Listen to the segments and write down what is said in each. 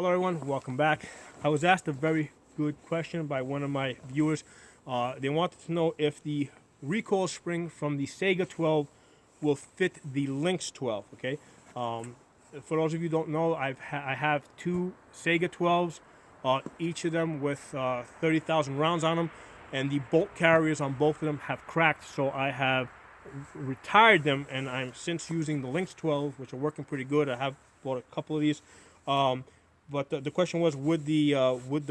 Hello everyone, welcome back. I was asked a very good question by one of my viewers. They wanted to know if the recoil spring from the Saiga 12 will fit the Lynx 12. Okay, for those of you who don't know, I have two Saiga 12s, each of them with 30,000 rounds on them, and the bolt carriers on both of them have cracked, so I have retired them, and I'm since using the Lynx 12, which are working pretty good. I have bought a couple of these. But the question was, would the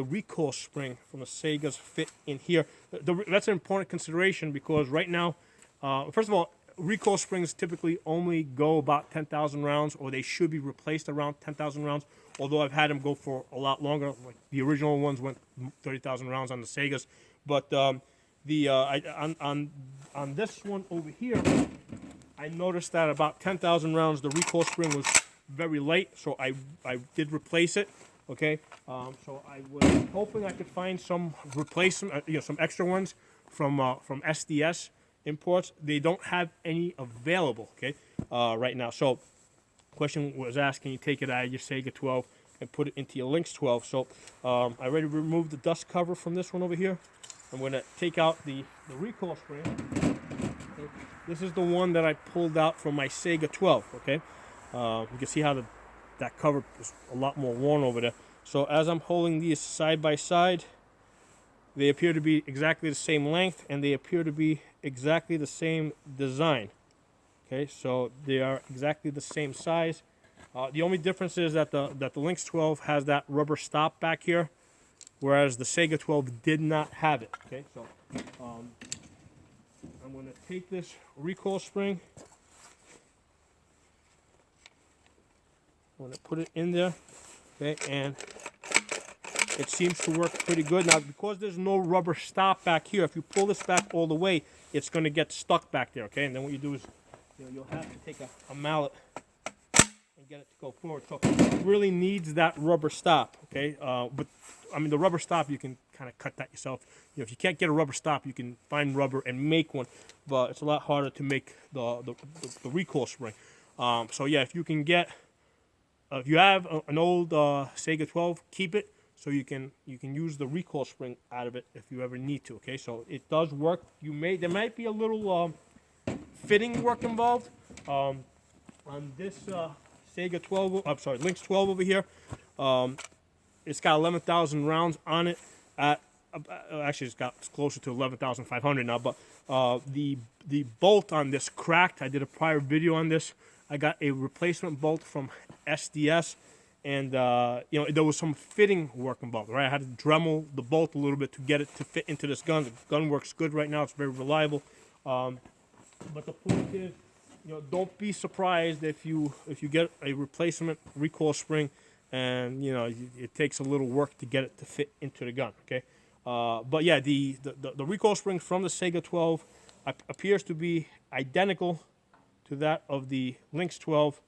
recoil spring from the Saigas fit in here? That's an important consideration because right now, first of all, recoil springs typically only go about 10,000 rounds, or they should be replaced around 10,000 rounds. Although I've had them go for a lot longer, like the original ones went 30,000 rounds on the Saigas. But on this one over here, I noticed that about 10,000 rounds, the recoil spring was very light, so I did replace it. Okay, so I was hoping I could find some replacement, some extra ones from SDS imports. They don't have any available. Okay, right now. So, question was asked: can you take it out of your Saiga 12 and put it into your Lynx 12? So, I already removed the dust cover from this one over here. I'm going to take out the recoil spring. Okay. This is the one that I pulled out from my Saiga 12. Okay. You can see how that cover is a lot more worn over there. So as I'm holding these side by side, they appear to be exactly the same length, and they appear to be exactly the same design. Okay, so they are exactly the same size. The only difference is that the Lynx 12 has that rubber stop back here, whereas the Saiga 12 did not have it. Okay, so I'm going to take this recoil spring. I'm going to put it in there, okay, and it seems to work pretty good. Now, because there's no rubber stop back here, if you pull this back all the way, it's going to get stuck back there, okay? And then what you do is, you'll have to take a mallet and get it to go forward. So it really needs that rubber stop, okay? But, I mean, the rubber stop, you can kind of cut that yourself. If you can't get a rubber stop, you can find rubber and make one, but it's a lot harder to make the recoil spring. So, yeah, if you can get... if you have an old Saiga 12, keep it so you can use the recoil spring out of it if you ever need to. Okay, so it does work. There might be a little fitting work involved on this Saiga 12. I'm sorry, Lynx 12 over here. It's got 11,000 rounds on it. Actually, it's closer to 11,500 now. But the bolt on this cracked. I did a prior video on this. I got a replacement bolt from SDS, and there was some fitting work involved. Right, I had to Dremel the bolt a little bit to get it to fit into this gun. The gun works good right now; it's very reliable. But the point is, don't be surprised if you get a replacement recoil spring, and it takes a little work to get it to fit into the gun. Okay, but yeah, the recoil spring from the Saiga 12 appears to be identical to that of the Lynx 12,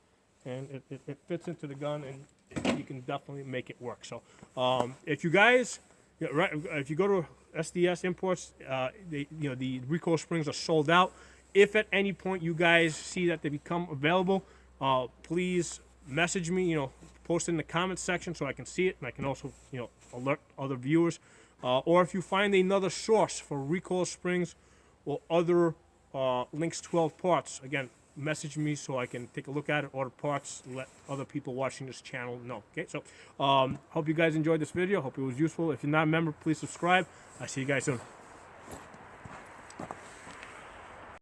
and it fits into the gun, and you can definitely make it work. So if you guys, if you go to SDS imports, the recoil springs are sold out. If at any point you guys see that they become available, please message me. Post it in the comments section so I can see it, and I can also alert other viewers. Or if you find another source for recoil springs or other Lynx 12 parts, again, message me so I can take a look at it, order parts, let other people watching this channel know. Okay, so hope you guys enjoyed this video. Hope it was useful. If you're not a member, please subscribe. I'll see you guys soon.